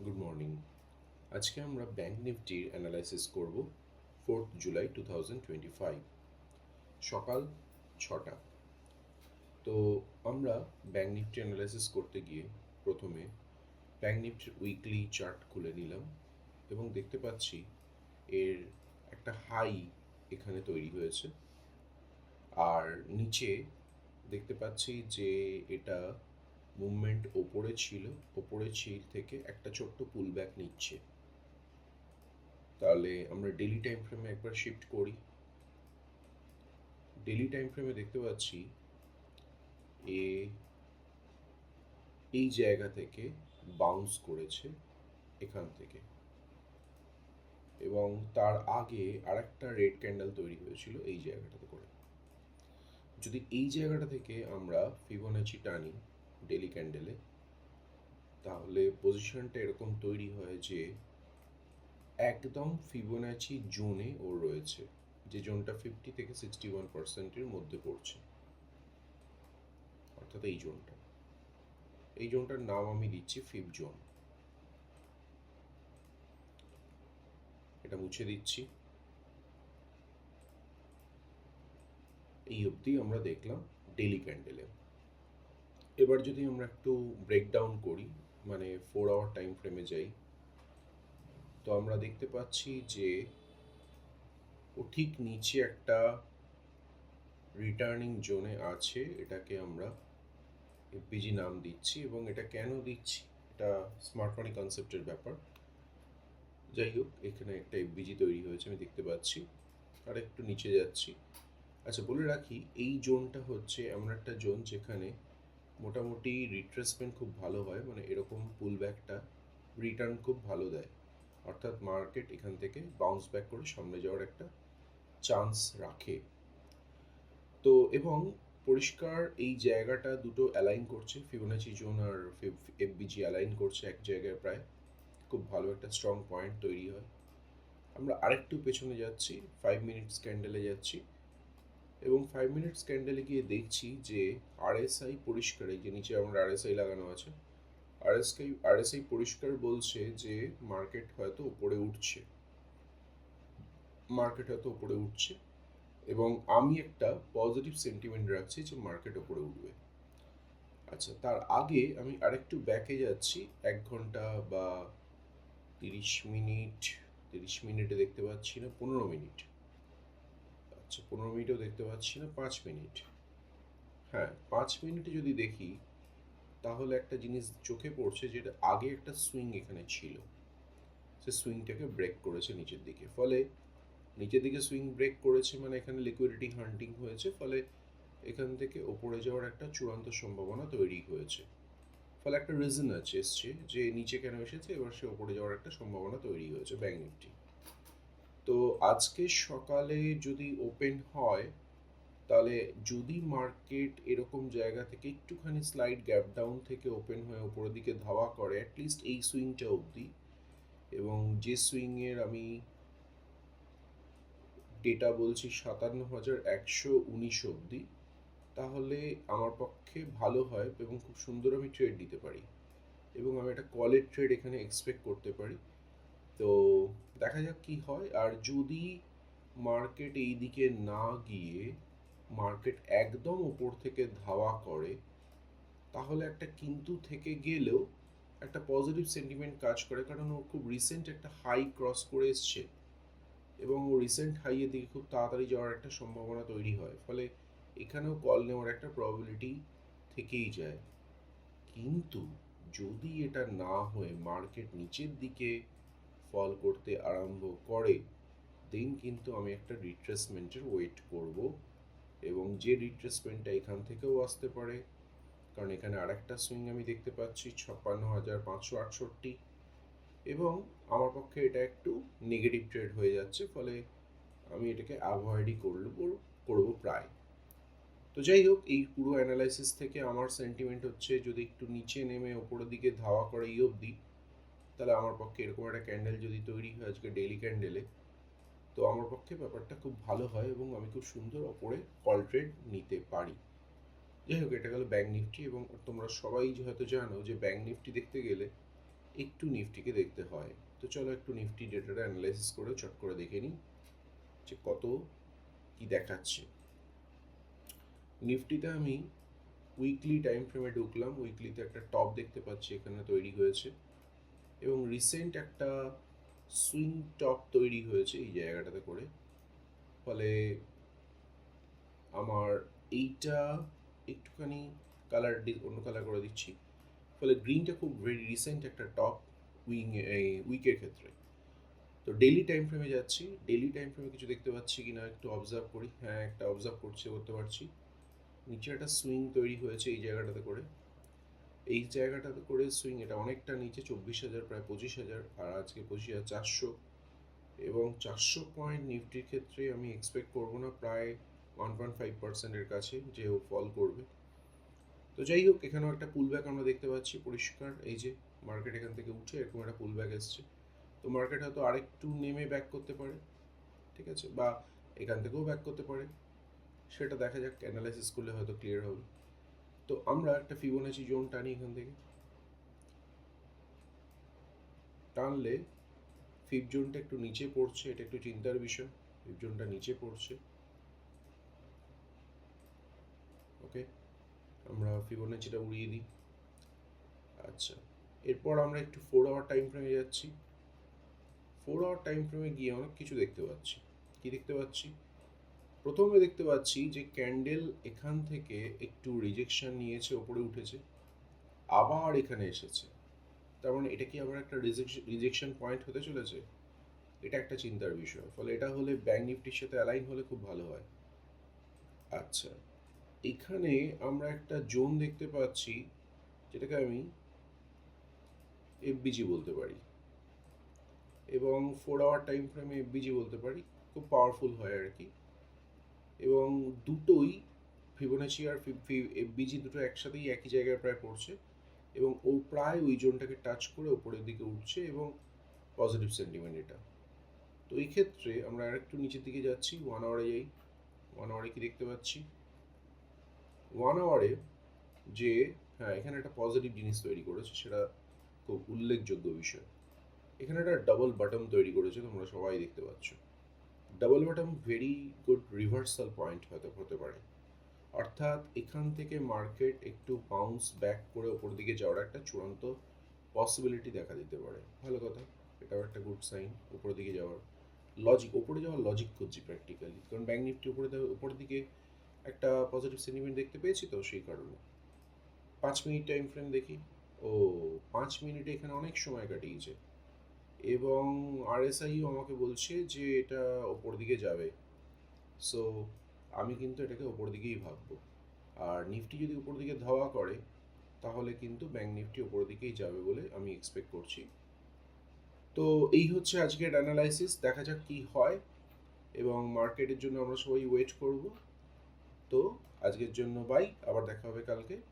Good morning. আজকে আমরা bank নিফটির analysis করব 4 জুলাই 2025 সকাল 6টা। তো আমরা ব্যাংক নিফটি অ্যানালাইসিস করতে গিয়ে প্রথমে ব্যাংক নিফটির উইকলি চার্ট খুলে নিলাম এবং দেখতে পাচ্ছি এর একটা হাই এখানে তৈরি হয়েছে। আর নিচে দেখতে পাচ্ছি যে এটা মুভমেন্ট ওপরে থেকে একটা ছোট্ট পুল ব্যাক নিচ্ছে। তাহলে আমরা ডেলি টাইম ফ্রেমে একবার শিফট করি। ডেলি টাইম ফ্রেমে দেখতে পাচ্ছি এ এই জায়গা থেকে বাউন্স করেছে এখান থেকে, এবং তার আগে আরেকটা রেড ক্যান্ডেল তৈরি হয়েছিল এই জায়গাটাতে করে। যদি এই জায়গাটা থেকে আমরা ফিবোনাচি টানি ডেলি ক্যান্ডেলে, তাহলে পজিশনটা এরকম তৈরি হয় যে একদম ফিবোনাচি জোনে ওর রয়েছে, যে জোনটা 50 থেকে 61%-এর মধ্যে পড়ছে, অর্থাৎ এই জোনটার নাম আমি দিচ্ছি ফিব জোন। এটা মুছে দিচ্ছি। এই অবধি আমরা দেখলাম ডেলি ক্যান্ডেলে। এবার যদি আমরা একটু ব্রেকডাউন করি, মানে 4 আওয়ার টাইম ফ্রেমে যাই, তো আমরা দেখতে পাচ্ছি যে ও ঠিক নিচে একটা রিটার্নিং জোনে আছে। এটাকে আমরা এফবিজি নাম দিচ্ছি, এবং এটা কেন দিচ্ছি, এটা স্মার্ট মানি কনসেপ্টের ব্যাপার। যাই হোক, এখানে একটা এফবিজি তৈরি হয়েছে আমি দেখতে পাচ্ছি। আর একটু নিচে যাচ্ছি। আচ্ছা, বলে রাখি এই জোনটা হচ্ছে এমন একটা জোন যেখানে মোটামুটি রিট্রেসমেন্ট খুব ভালো হয়, মানে এরকম পুল ব্যাকটা রিটার্ন খুব ভালো দেয়, অর্থাৎ মার্কেট এখান থেকে বাউন্স ব্যাক করে সামনে যাওয়ার একটা চান্স রাখে। তো এবং পরিষ্কার এই জায়গাটা দুটো অ্যালাইন করছে, ফিবোনাচি জোন আর এফবিজি অ্যালাইন করছে এক জায়গায়, প্রায় খুব ভালো একটা স্ট্রং পয়েন্ট তৈরি হয়। আমরা আরেকটু পেছনে যাচ্ছি, 5 মিনিটস ক্যান্ডেলে যাচ্ছি, এবং 5 মিনিটস ক্যান্ডেলে গিয়ে দেখছি যে আরএসআই পরিষ্কার, এই যে নিচে আমার আরএসআই লাগানো আছে, আরএসআই পরিষ্কার বলছে যে মার্কেট হয়তো উপরে উঠছে, এবং আমি একটা পজিটিভ সেন্টিমেন্ট রাখছি যে মার্কেট উপরে উঠবে। আচ্ছা, তার আগে আমি আরেকটু ব্যাকে যাচ্ছি, 1 ঘন্টা বা 30 মিনিট। 30 মিনিটে দেখতে পাচ্ছি না, 15 মিনিট। আচ্ছা, 15 মিনিটেও দেখতে পাচ্ছি না, 5 মিনিট। হ্যাঁ, 5 মিনিটে যদি দেখি, তাহলে একটা জিনিস চোখে পড়ছে, যেটা আগে একটা সুইং এখানে ছিল, সে সুইংটাকে ব্রেক করেছে নিচের দিকে। ফলে নিচের দিকে সুইং ব্রেক করেছে মানে এখানে লিকুইডিটি হান্টিং হয়েছে, ফলে এখান থেকে ওপরে যাওয়ার একটা চূড়ান্ত সম্ভাবনা তৈরি হয়েছে। ফলে একটা রিজন এসছে যে নিচে কেন এসেছে, এবার সে ওপরে যাওয়ার একটা সম্ভাবনা তৈরি হয়েছে ব্যাংক নিফটি। তো আজকে সকালে যদি ওপেন হয়, তাহলে যদি মার্কেট এরকম জায়গা থেকে একটুখানি স্লাইড গ্যাপ ডাউন থেকে ওপেন হয়ে উপরের দিকে ধাওয়া করে অ্যাটলিস্ট এই সুইংটা অবধি, এবং যে সুইংয়ের আমি ডেটা বলছি 57,119 অবধি, তাহলে আমার পক্ষে ভালো হয় এবং খুব সুন্দর আমি ট্রেড দিতে পারি, এবং আমি একটা কলের ট্রেড এখানে এক্সপেক্ট করতে পারি। তো দেখা যাক কি হয়। আর যদি মার্কেট এই দিকে না গিয়ে মার্কেট একদম ওপর থেকে ধাওয়া করে, তাহলে একটা কিন্তু থেকে গেলেও একটা পজিটিভ সেন্টিমেন্ট কাজ করে, কারণ ও খুব রিসেন্ট একটা হাই ক্রস করে এসছে, এবং ও রিসেন্ট হাইয়ের দিকে খুব তাড়াতাড়ি যাওয়ার একটা সম্ভাবনা তৈরি হয়। ফলে এখানেও কল নেওয়ার একটা প্রবাবিলিটি থেকেই যায়। কিন্তু যদি এটা না হয়ে মার্কেট নিচের দিকে ফল করতে আরম্ভ করে, দেন কিন্তু আমি একটা রিট্রেসমেন্টের ওয়েট করব, এবং যে রিট্রেসমেন্টটা এখান থেকেও আসতে পারে, কারণ এখানে আরেকটা সুইং আমি দেখতে পাচ্ছি 56,568, এবং আমার পক্ষে এটা একটু নেগেটিভ ট্রেড হয়ে যাচ্ছে, ফলে আমি এটাকে অ্যাভয়েডই করব প্রায়। তো যাই হোক, এই পুরো অ্যানালাইসিস থেকে আমার সেন্টিমেন্ট হচ্ছে যদি একটু নিচে নেমে ওপরের দিকে ধাওয়া করে এই অবধি, তাহলে আমার পক্ষে এরকম একটা ক্যান্ডেল যদি তৈরি হয় আজকে ডেইলি ক্যান্ডেলে, তো আমার পক্ষে ব্যাপারটা খুব ভালো হয় এবং আমি খুব সুন্দর ওপরে কল ট্রেড নিতে পারি। যাই হোক, এটা গেল ব্যাংক নিফটি, এবং তোমরা সবাই হয়তো জানো যে ব্যাংক নিফটি দেখতে গেলে একটু নিফটিকে দেখতে হয়। তো চলো একটু নিফটি ডেটাটা অ্যানালাইসিস করে চট করে দেখে নিই যে কত কি দেখাচ্ছে। নিফটিতে আমি উইকলি টাইম ফ্রেমে ঢুকলাম। উইকলিতে একটা টপ দেখতে পাচ্ছি এখানে তৈরি হয়েছে, এবং রিসেন্ট একটা সুইং টপ তৈরি হয়েছে এই জায়গাটাতে করে। ফলে আমার এইটা একটুখানি কালার অন্য কালার করে দিচ্ছি। ফলে গ্রিনটা খুব ভেরি রিসেন্ট একটা টপ এই উইকের ক্ষেত্রে। তো ডেইলি টাইম ফ্রেমে যাচ্ছি। ডেইলি টাইম ফ্রেমে কিছু দেখতে পাচ্ছি কিনা একটু অবজার্ভ করি। হ্যাঁ, একটা অবজার্ভ করতে পারছি। নিচে একটা সুইং তৈরি হয়েছে এই জায়গাটাতে করে। এই জায়গাটাতে করে সুইং এটা অনেকটা নিচে 24,000 প্রায় 25,000, আর আজকে 25,400, এবং 400 পয়েন্ট নিফটির ক্ষেত্রে আমি এক্সপেক্ট করবো না, প্রায় 1.5%-এর কাছে যে ও ফল করবে। তো যাই হোক, এখানেও একটা পুলব্যাক আমরা দেখতে পাচ্ছি পরিষ্কার। এই যে মার্কেট এখান থেকে উঠে এরকম একটা পুলব্যাক এসছে। তো মার্কেট হয়তো আরেকটু নেমে ব্যাক করতে পারে, ঠিক আছে, বা এখান থেকেও ব্যাক করতে পারে, সেটা দেখা যাক, অ্যানালাইসিস করলে হয়তো ক্লিয়ার হবে। তো আমরা একটা ফিবোনাচি জোন টানি এখান থেকে। টানলে ফিফ জোনটা একটু নিচে পড়ছে, এটা একটু চিন্তার বিষয়। ফিফ জোনটা নিচে পড়ছে। ওকে, আমরা ফিবোনাচিটা উড়িয়ে দিই। আচ্ছা, এরপর আমরা একটু 4 আওয়ার টাইম ফ্রেমে যাচ্ছি। 4 আওয়ার টাইম ফ্রেমে গিয়ে অনেক কিছু দেখতে পাচ্ছি। কি দেখতে পাচ্ছি? প্রথমে দেখতে পাচ্ছি যে ক্যান্ডেল এখান থেকে একটু রিজেকশন নিয়েছে, ওপরে উঠেছে, আবার এখানে এসেছে। তার মানে এটা কি আবার একটা রিজেকশন পয়েন্ট হতে চলেছে? এটা একটা চিন্তার বিষয়। ফলে এটা হলে ব্যাঙ্ক নিফটির সাথে অ্যালাইন হলে খুব ভালো হয়। আচ্ছা, এখানে আমরা একটা জোন দেখতে পাচ্ছি, যেটাকে আমি এফবিজি বলতে পারি, এবং 4 আওয়ার টাইম ফ্রেমে এফবিজি বলতে পারি। খুব পাওয়ারফুল হয় আর কি। এবং দুটোই ফিবোনাচি আর এফবিজি দুটো একসাথেই একই জায়গায় প্রায় পড়ছে, এবং ও প্রায় ওই জোনটাকে টাচ করে ওপরের দিকে উঠছে, এবং পজিটিভ সেন্টিমেন্ট এটা। তো এই ক্ষেত্রে আমরা আরেকটু নিচের দিকে যাচ্ছি, 1 আওয়ারে যাই। 1 আওয়ারে কি দেখতে পাচ্ছি? 1 আওয়ারে যে, হ্যাঁ, এখানে একটা পজিটিভ জিনিস তৈরি করেছে, সেটা খুব উল্লেখযোগ্য বিষয়। এখানে একটা ডাবল বটম তৈরি করেছে, তোমরা সবাই দেখতে পাচ্ছ। Double bottom very good reversal point হয়তো হতে পারে। অর্থাৎ এখান থেকে মার্কেট একটু বাউন্স ব্যাক করে ওপর দিকে যাওয়ার একটা চূড়ান্ত পসিবিলিটি দেখা দিতে পারে। ভালো কথা, এটাও একটা গুড সাইন। উপরের দিকে যাওয়ার লজিক, ওপরে যাওয়ার লজিক খুঁজছি প্র্যাকটিক্যালি, কারণ ব্যাঙ্ক নিফটি উপরের দিকে একটা পজিটিভ সেন্টিমেন্ট দেখতে পেয়েছি, তো সেই কারণে। 5 মিনিট টাইম ফ্রেম দেখি। ও, 5 মিনিটে এখানে অনেক সময় কাটিয়েছে, এবং আরএসআইও আমাকে বলছে যে এটা ওপর দিকে যাবে। সো আমি কিন্তু এটাকে ওপর দিকেই ভাববো। আর নিফটি যদি উপর দিকে ধাওয়া করে, তাহলে কিন্তু ব্যাঙ্ক নিফটি উপর দিকেই যাবে বলে আমি এক্সপেক্ট করছি। তো এই হচ্ছে আজকের অ্যানালাইসিস, দেখা যাক কি হয়, এবং মার্কেটের জন্য আমরা সবাই ওয়েট করব। তো আজকের জন্য বাই, আবার দেখা হবে কালকে।